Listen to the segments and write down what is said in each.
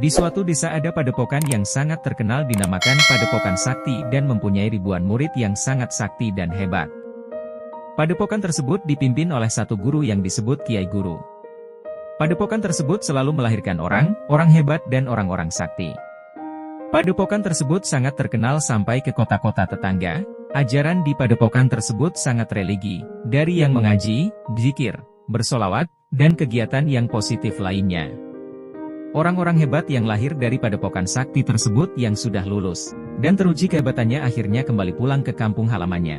Di suatu desa ada padepokan yang sangat terkenal dinamakan Padepokan Sakti dan mempunyai ribuan murid yang sangat sakti dan hebat. Padepokan tersebut dipimpin oleh satu guru yang disebut Kiai Guru. Padepokan tersebut selalu melahirkan orang hebat dan orang-orang sakti. Padepokan tersebut sangat terkenal sampai ke kota-kota tetangga. Ajaran di padepokan tersebut sangat religi, dari yang mengaji, zikir, bersolawat, dan kegiatan yang positif lainnya. Orang-orang hebat yang lahir dari padepokan sakti tersebut yang sudah lulus, dan teruji kehebatannya akhirnya kembali pulang ke kampung halamannya.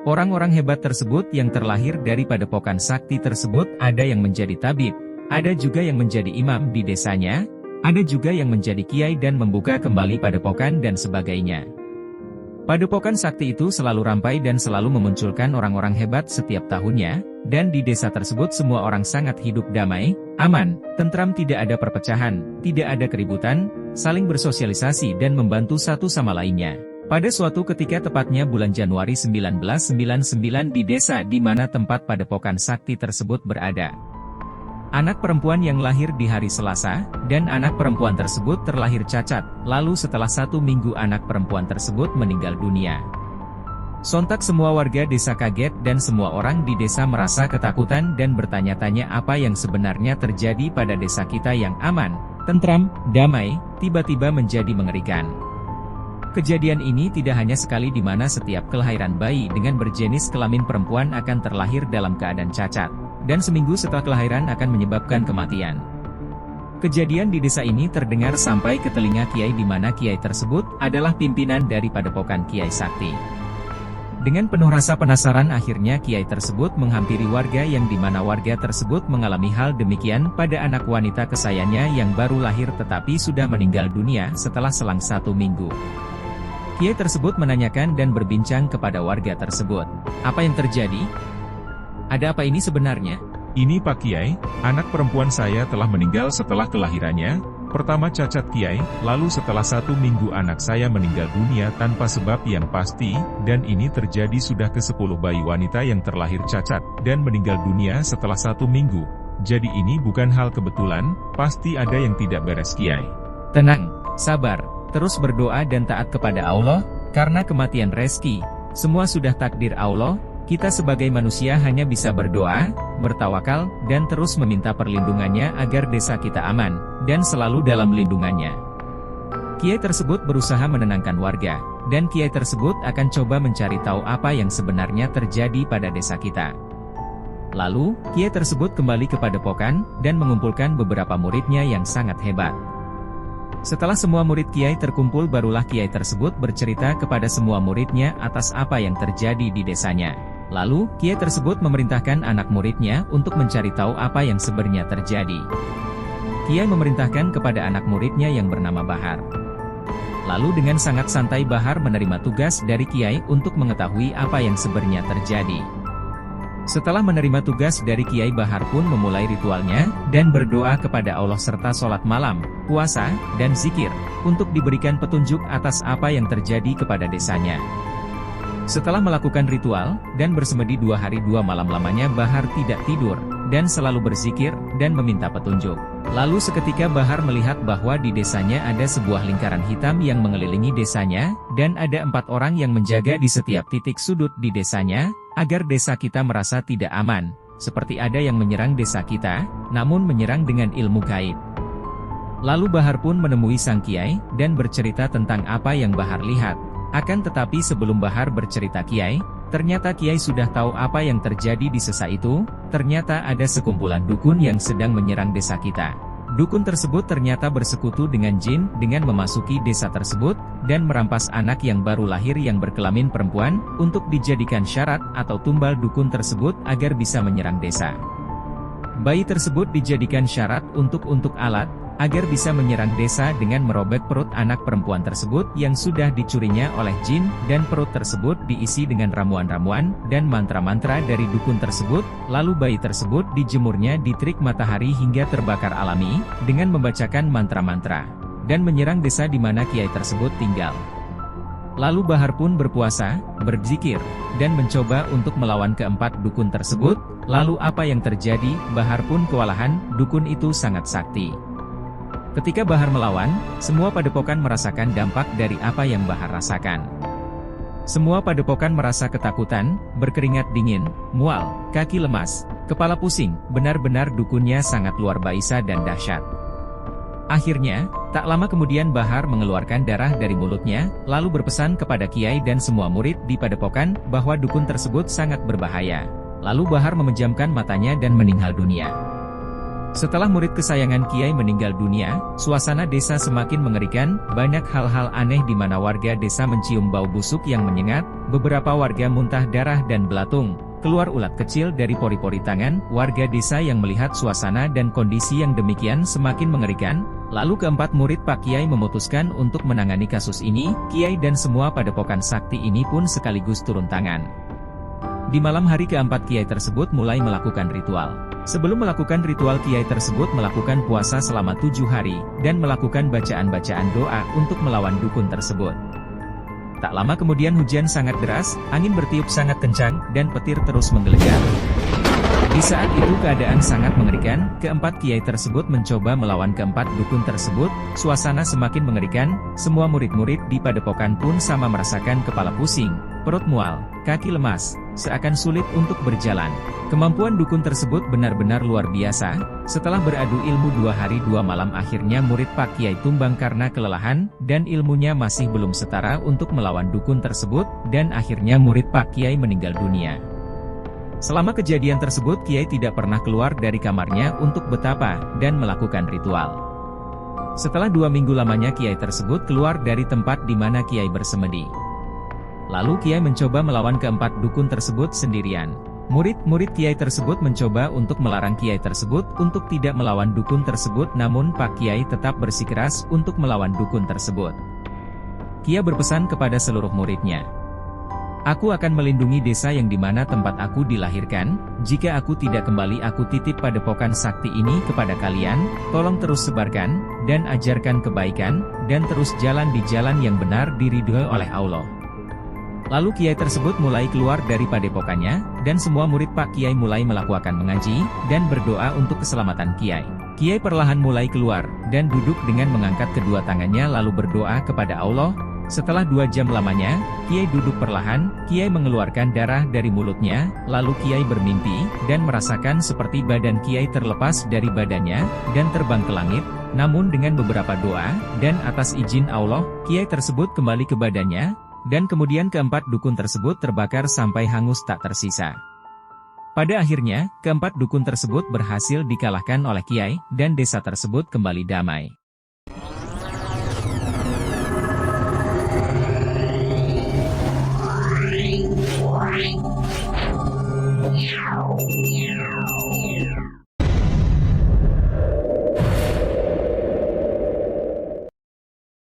Orang-orang hebat tersebut yang terlahir dari padepokan sakti tersebut ada yang menjadi tabib, ada juga yang menjadi imam di desanya, ada juga yang menjadi kiai dan membuka kembali padepokan dan sebagainya. Padepokan sakti itu selalu rampai dan selalu memunculkan orang-orang hebat setiap tahunnya, dan di desa tersebut semua orang sangat hidup damai, aman, tentram, tidak ada perpecahan, tidak ada keributan, saling bersosialisasi dan membantu satu sama lainnya. Pada suatu ketika tepatnya bulan Januari 1999 di desa di mana tempat padepokan sakti tersebut berada. Anak perempuan yang lahir di hari Selasa, dan anak perempuan tersebut terlahir cacat, lalu setelah 1 minggu anak perempuan tersebut meninggal dunia. Sontak semua warga desa kaget dan semua orang di desa merasa ketakutan dan bertanya-tanya apa yang sebenarnya terjadi pada desa kita yang aman, tentram, damai, tiba-tiba menjadi mengerikan. Kejadian ini tidak hanya sekali di mana setiap kelahiran bayi dengan berjenis kelamin perempuan akan terlahir dalam keadaan cacat, dan seminggu setelah kelahiran akan menyebabkan kematian. Kejadian di desa ini terdengar sampai ke telinga kiai di mana kiai tersebut adalah pimpinan dari padepokan Kiai Sakti. Dengan penuh rasa penasaran akhirnya kiai tersebut menghampiri warga yang di mana warga tersebut mengalami hal demikian pada anak wanita kesayangannya yang baru lahir tetapi sudah meninggal dunia setelah selang 1 minggu. Kiai tersebut menanyakan dan berbincang kepada warga tersebut. Apa yang terjadi? Ada apa ini sebenarnya? Ini Pak Kiai, anak perempuan saya telah meninggal setelah kelahirannya. Pertama cacat Kiai, lalu setelah 1 minggu anak saya meninggal dunia tanpa sebab yang pasti, dan ini terjadi sudah ke-10 bayi wanita yang terlahir cacat, dan meninggal dunia setelah 1 minggu. Jadi ini bukan hal kebetulan, pasti ada yang tidak beres Kiai. Tenang, sabar, terus berdoa dan taat kepada Allah, karena kematian rezeki, semua sudah takdir Allah. Kita sebagai manusia hanya bisa berdoa, bertawakal, dan terus meminta perlindungannya agar desa kita aman, dan selalu dalam lindungannya. Kiai tersebut berusaha menenangkan warga, dan kiai tersebut akan coba mencari tahu apa yang sebenarnya terjadi pada desa kita. Lalu, kiai tersebut kembali ke padepokan, dan mengumpulkan beberapa muridnya yang sangat hebat. Setelah semua murid kiai terkumpul barulah kiai tersebut bercerita kepada semua muridnya atas apa yang terjadi di desanya. Lalu, kiai tersebut memerintahkan anak muridnya untuk mencari tahu apa yang sebenarnya terjadi. Kiai memerintahkan kepada anak muridnya yang bernama Bahar. Lalu dengan sangat santai Bahar menerima tugas dari kiai untuk mengetahui apa yang sebenarnya terjadi. Setelah menerima tugas dari Kiai Bahar pun memulai ritualnya, dan berdoa kepada Allah serta sholat malam, puasa, dan zikir, untuk diberikan petunjuk atas apa yang terjadi kepada desanya. Setelah melakukan ritual, dan bersemedi 2 hari 2 malam lamanya Bahar tidak tidur, dan selalu berzikir, dan meminta petunjuk. Lalu seketika Bahar melihat bahwa di desanya ada sebuah lingkaran hitam yang mengelilingi desanya, dan ada 4 orang yang menjaga di setiap titik sudut di desanya, agar desa kita merasa tidak aman, seperti ada yang menyerang desa kita, namun menyerang dengan ilmu gaib. Lalu Bahar pun menemui sang kiai, dan bercerita tentang apa yang Bahar lihat. Akan tetapi sebelum Bahar bercerita kiai, ternyata kiai sudah tahu apa yang terjadi di desa itu. Ternyata ada sekumpulan dukun yang sedang menyerang desa kita. Dukun tersebut ternyata bersekutu dengan jin, dengan memasuki desa tersebut, dan merampas anak yang baru lahir yang berkelamin perempuan, untuk dijadikan syarat atau tumbal dukun tersebut agar bisa menyerang desa. Bayi tersebut dijadikan syarat untuk alat, agar bisa menyerang desa dengan merobek perut anak perempuan tersebut yang sudah dicurinya oleh jin, dan perut tersebut diisi dengan ramuan-ramuan, dan mantra-mantra dari dukun tersebut, lalu bayi tersebut dijemurnya di terik matahari hingga terbakar alami, dengan membacakan mantra-mantra, dan menyerang desa di mana kiai tersebut tinggal. Lalu Bahar pun berpuasa, berzikir, dan mencoba untuk melawan keempat dukun tersebut. Lalu apa yang terjadi? Bahar pun kewalahan, dukun itu sangat sakti. Ketika Bahar melawan, semua padepokan merasakan dampak dari apa yang Bahar rasakan. Semua padepokan merasa ketakutan, berkeringat dingin, mual, kaki lemas, kepala pusing, benar-benar dukunnya sangat luar biasa dan dahsyat. Akhirnya, tak lama kemudian Bahar mengeluarkan darah dari mulutnya, lalu berpesan kepada Kiai dan semua murid di padepokan bahwa dukun tersebut sangat berbahaya. Lalu Bahar memejamkan matanya dan meninggal dunia. Setelah murid kesayangan Kiai meninggal dunia, suasana desa semakin mengerikan, banyak hal-hal aneh di mana warga desa mencium bau busuk yang menyengat, beberapa warga muntah darah dan belatung, keluar ulat kecil dari pori-pori tangan, warga desa yang melihat suasana dan kondisi yang demikian semakin mengerikan, lalu keempat murid Pak Kiai memutuskan untuk menangani kasus ini, Kiai dan semua padepokan sakti ini pun sekaligus turun tangan. Di malam hari keempat Kiai tersebut mulai melakukan ritual. Sebelum melakukan ritual Kiai tersebut melakukan puasa selama 7 hari, dan melakukan bacaan-bacaan doa untuk melawan dukun tersebut. Tak lama kemudian hujan sangat deras, angin bertiup sangat kencang, dan petir terus menggelegar. Di saat itu keadaan sangat mengerikan, keempat Kiai tersebut mencoba melawan keempat dukun tersebut, suasana semakin mengerikan, semua murid-murid di padepokan pun sama merasakan kepala pusing, perut mual, kaki lemas, seakan sulit untuk berjalan. Kemampuan dukun tersebut benar-benar luar biasa. Setelah beradu ilmu 2 hari 2 malam akhirnya murid Pak Kiai tumbang karena kelelahan, dan ilmunya masih belum setara untuk melawan dukun tersebut, dan akhirnya murid Pak Kiai meninggal dunia. Selama kejadian tersebut Kiai tidak pernah keluar dari kamarnya untuk betapa, dan melakukan ritual. Setelah 2 minggu lamanya Kiai tersebut keluar dari tempat di mana Kiai bersemedi. Lalu Kiai mencoba melawan keempat dukun tersebut sendirian. Murid-murid Kiai tersebut mencoba untuk melarang Kiai tersebut untuk tidak melawan dukun tersebut, namun Pak Kiai tetap bersikeras untuk melawan dukun tersebut. Kiai berpesan kepada seluruh muridnya, "Aku akan melindungi desa yang dimana tempat aku dilahirkan, jika aku tidak kembali aku titip padepokan sakti ini kepada kalian, tolong terus sebarkan, dan ajarkan kebaikan, dan terus jalan di jalan yang benar diridhoi oleh Allah." Lalu Kiai tersebut mulai keluar dari padepokannya, dan semua murid Pak Kiai mulai melakukan mengaji, dan berdoa untuk keselamatan Kiai. Kiai perlahan mulai keluar, dan duduk dengan mengangkat kedua tangannya lalu berdoa kepada Allah. Setelah 2 jam lamanya, Kiai duduk perlahan, Kiai mengeluarkan darah dari mulutnya, lalu Kiai bermimpi, dan merasakan seperti badan Kiai terlepas dari badannya, dan terbang ke langit, namun dengan beberapa doa, dan atas izin Allah, Kiai tersebut kembali ke badannya, dan kemudian keempat dukun tersebut terbakar sampai hangus tak tersisa. Pada akhirnya, keempat dukun tersebut berhasil dikalahkan oleh Kiai, dan desa tersebut kembali damai. Meow.